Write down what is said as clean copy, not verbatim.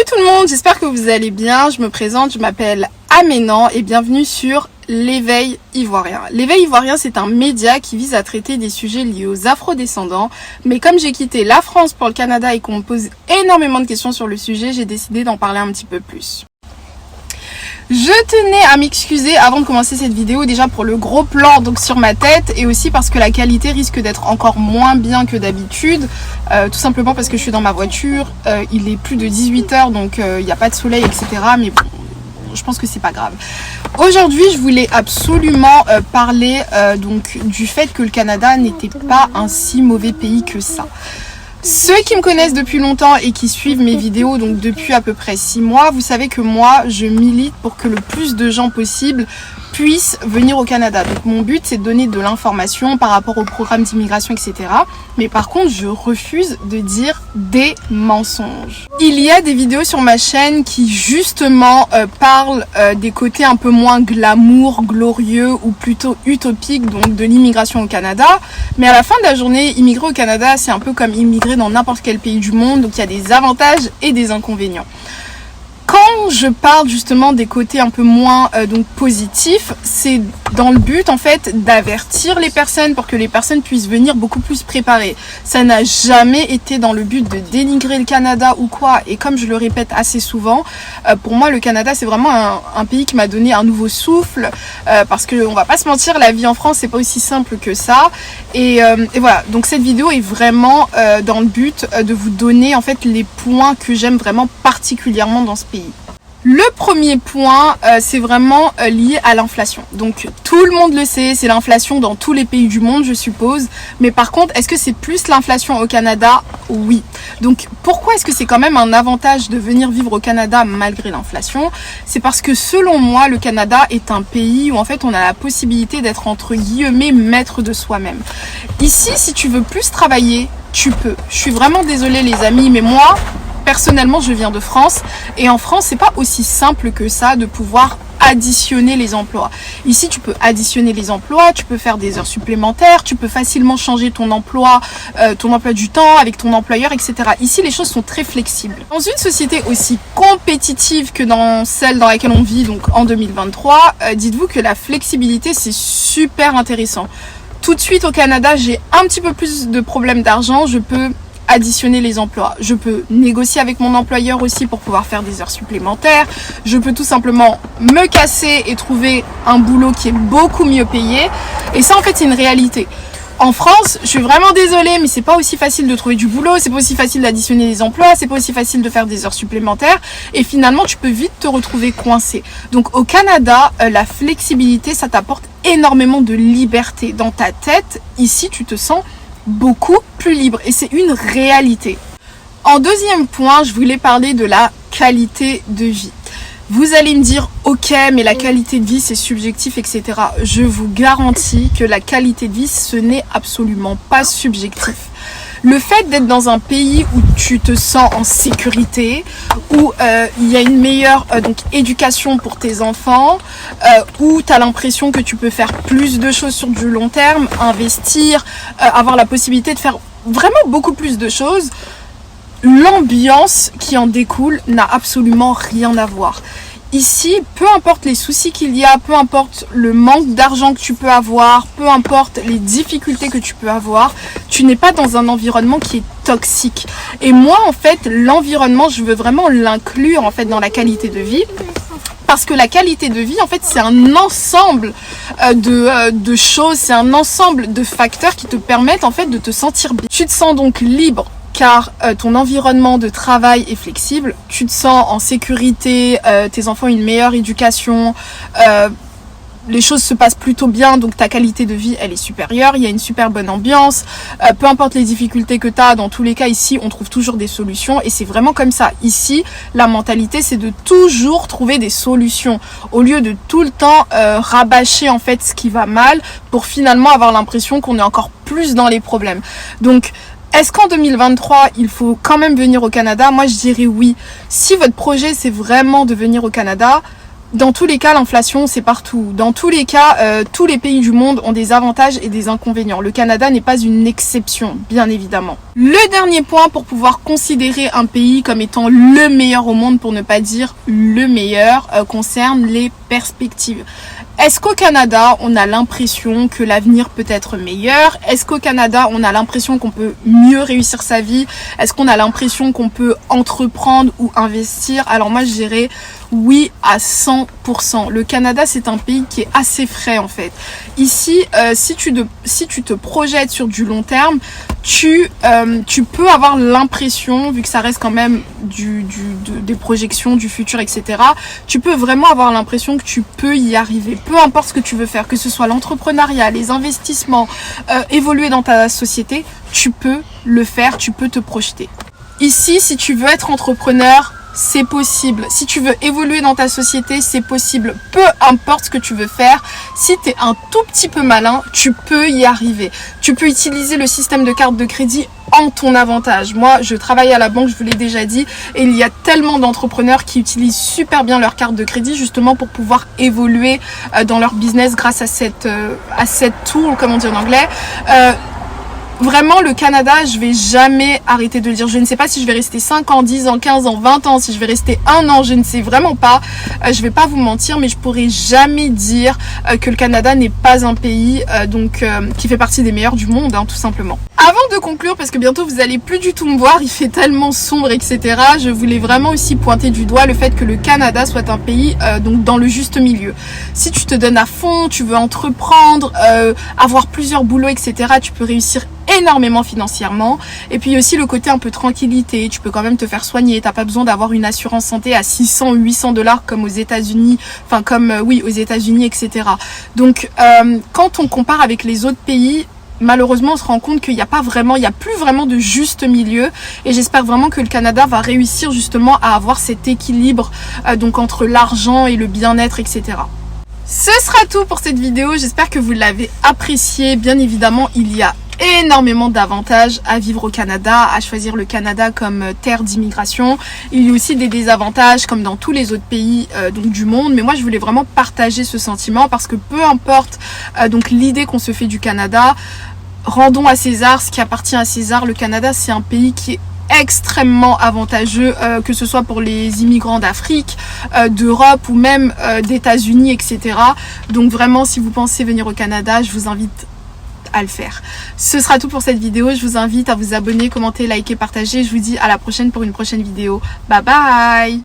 tout le monde, j'espère que vous allez bien. Je me présente, je m'appelle Aménan et bienvenue sur l'Éveil Ivoirien. L'Éveil Ivoirien, c'est un média qui vise à traiter des sujets liés aux afrodescendants. Mais comme j'ai quitté la France pour le Canada et qu'on me pose énormément de questions sur le sujet, j'ai décidé d'en parler un petit peu plus. Je tenais à m'excuser avant de commencer cette vidéo, déjà pour le gros plan donc sur ma tête et aussi parce que la qualité risque d'être encore moins bien que d'habitude, tout simplement parce que je suis dans ma voiture, il est plus de 18h donc il n'y a pas de soleil etc, mais bon, je pense que c'est pas grave. Aujourd'hui je voulais absolument parler donc du fait que le Canada n'était pas un si mauvais pays que ça. Ceux qui me connaissent depuis longtemps et qui suivent mes vidéos, donc depuis à peu près 6 mois, vous savez que moi, je milite pour que le plus de gens possible puissent venir au Canada. Donc mon but, c'est de donner de l'information par rapport au programme d'immigration, etc. Mais par contre, je refuse de dire des mensonges. Il y a des vidéos sur ma chaîne qui justement parlent des côtés un peu moins glamour, glorieux ou plutôt utopiques donc de l'immigration au Canada. Mais à la fin de la journée, immigrer au Canada, c'est un peu comme immigrer dans n'importe quel pays du monde. Donc il y a des avantages et des inconvénients. Quand je parle justement des côtés un peu moins donc positifs, c'est dans le but en fait d'avertir les personnes pour que les personnes puissent venir beaucoup plus préparées. Ça n'a jamais été dans le but de dénigrer le Canada ou quoi. Et comme je le répète assez souvent, pour moi le Canada c'est vraiment un pays qui m'a donné un nouveau souffle parce que on va pas se mentir, la vie en France c'est pas aussi simple que ça. Et voilà, donc cette vidéo est vraiment dans le but de vous donner en fait les points que j'aime vraiment particulièrement dans ce pays. Le premier point, c'est vraiment lié à l'inflation. Donc tout le monde le sait, c'est l'inflation dans tous les pays du monde, je suppose. Mais par contre, est-ce que c'est plus l'inflation au Canada? Oui. Donc pourquoi est-ce que c'est quand même un avantage de venir vivre au Canada malgré l'inflation? C'est parce que selon moi, le Canada est un pays où en fait on a la possibilité d'être entre guillemets maître de soi-même. Ici, si tu veux plus travailler, tu peux. Je suis vraiment désolée les amis, mais moi... personnellement, je viens de France et en France, c'est pas aussi simple que ça de pouvoir additionner les emplois. Ici, tu peux additionner les emplois, tu peux faire des heures supplémentaires, tu peux facilement changer ton emploi du temps avec ton employeur, etc. Ici, les choses sont très flexibles. Dans une société aussi compétitive que dans celle dans laquelle on vit, donc en 2023, dites-vous que la flexibilité, c'est super intéressant. Tout de suite au Canada, j'ai un petit peu plus de problèmes d'argent, je peux additionner les emplois. Je peux négocier avec mon employeur aussi pour pouvoir faire des heures supplémentaires. Je peux tout simplement me casser et trouver un boulot qui est beaucoup mieux payé. Et ça, en fait, c'est une réalité. En France, je suis vraiment désolée, mais c'est pas aussi facile de trouver du boulot, c'est pas aussi facile d'additionner les emplois, c'est pas aussi facile de faire des heures supplémentaires. Et finalement, tu peux vite te retrouver coincé. Donc, au Canada, la flexibilité, ça t'apporte énormément de liberté dans ta tête. Ici, tu te sens beaucoup plus libre et c'est une réalité. En deuxième point, je voulais parler de la qualité de vie. Vous allez me dire, ok, mais la qualité de vie c'est subjectif, etc. Je vous garantis que la qualité de vie ce n'est absolument pas subjectif. Le fait d'être dans un pays où tu te sens en sécurité, où il y a une meilleure donc éducation pour tes enfants, où tu as l'impression que tu peux faire plus de choses sur du long terme, investir, avoir la possibilité de faire vraiment beaucoup plus de choses, l'ambiance qui en découle n'a absolument rien à voir. Ici, peu importe les soucis qu'il y a, peu importe le manque d'argent que tu peux avoir, peu importe les difficultés que tu peux avoir, tu n'es pas dans un environnement qui est toxique. Et moi, en fait, l'environnement, je veux vraiment l'inclure en fait dans la qualité de vie. Parce que la qualité de vie, en fait, c'est un ensemble de choses, c'est un ensemble de facteurs qui te permettent en fait de te sentir bien. Tu te sens donc libre, car ton environnement de travail est flexible, tu te sens en sécurité, tes enfants ont une meilleure éducation, les choses se passent plutôt bien, donc ta qualité de vie elle est supérieure, il y a une super bonne ambiance, peu importe les difficultés que tu as, dans tous les cas ici on trouve toujours des solutions et c'est vraiment comme ça. Ici la mentalité c'est de toujours trouver des solutions au lieu de tout le temps rabâcher en fait ce qui va mal pour finalement avoir l'impression qu'on est encore plus dans les problèmes. Donc est-ce qu'en 2023, il faut quand même venir au Canada? Moi, je dirais oui. Si votre projet, c'est vraiment de venir au Canada, Dans tous les cas, l'inflation, c'est partout. Dans tous les cas, tous les pays du monde ont des avantages et des inconvénients. Le Canada n'est pas une exception, bien évidemment. Le dernier point pour pouvoir considérer un pays comme étant le meilleur au monde, pour ne pas dire le meilleur, concerne les perspectives. Est-ce qu'au Canada, on a l'impression que l'avenir peut être meilleur? Est-ce qu'au Canada, on a l'impression qu'on peut mieux réussir sa vie? Est-ce qu'on a l'impression qu'on peut entreprendre ou investir? Alors moi, je dirais oui à 100%. Le Canada, c'est un pays qui est assez frais en fait. Ici, si tu te projettes sur du long terme, tu peux avoir l'impression, vu que ça reste quand même des projections du futur, etc., tu peux vraiment avoir l'impression que tu peux y arriver. Peu importe ce que tu veux faire, que ce soit l'entrepreneuriat, les investissements, évoluer dans ta société, tu peux le faire, tu peux te projeter. Ici, si tu veux être entrepreneur, c'est possible. Si tu veux évoluer dans ta société, c'est possible. Peu importe ce que tu veux faire, si tu es un tout petit peu malin, tu peux y arriver. Tu peux utiliser le système de carte de crédit en ton avantage. Moi, je travaille à la banque, je vous l'ai déjà dit, et il y a tellement d'entrepreneurs qui utilisent super bien leur carte de crédit justement pour pouvoir évoluer dans leur business grâce à cette tool, comme on dit en anglais. Vraiment, le Canada, je vais jamais arrêter de le dire. Je ne sais pas si je vais rester 5 ans, 10 ans, 15 ans, 20 ans, si je vais rester 1 an, je ne sais vraiment pas. Je vais pas vous mentir, mais je pourrais jamais dire que le Canada n'est pas un pays qui fait partie des meilleurs du monde, hein, tout simplement. Avant de conclure, parce que bientôt vous allez plus du tout me voir, il fait tellement sombre, etc. Je voulais vraiment aussi pointer du doigt le fait que le Canada soit un pays donc dans le juste milieu. Si tu te donnes à fond, tu veux entreprendre, avoir plusieurs boulots, etc., tu peux réussir énormément financièrement. Et puis aussi le côté un peu tranquillité, tu peux quand même te faire soigner, t'as pas besoin d'avoir une assurance santé à 600 ou 800 $ comme aux États-Unis, enfin comme oui aux États-Unis, etc. Donc quand on compare avec les autres pays, malheureusement on se rend compte qu'il n'y a plus vraiment de juste milieu, et j'espère vraiment que le Canada va réussir justement à avoir cet équilibre donc entre l'argent et le bien-être, etc. Ce sera tout pour cette vidéo, j'espère que vous l'avez apprécié. Bien évidemment, il y a énormément d'avantages à vivre au Canada, à choisir le Canada comme terre d'immigration. Il y a aussi des désavantages comme dans tous les autres pays donc du monde, mais moi je voulais vraiment partager ce sentiment parce que peu importe donc l'idée qu'on se fait du Canada, rendons à César ce qui appartient à César. Le Canada, c'est un pays qui est extrêmement avantageux, que ce soit pour les immigrants d'Afrique, d'Europe ou même d'États-Unis, etc. Donc vraiment, si vous pensez venir au Canada, je vous invite à le faire. Ce sera tout pour cette vidéo. Je vous invite à vous abonner, commenter, liker, partager. Je vous dis à la prochaine pour une prochaine vidéo. Bye bye!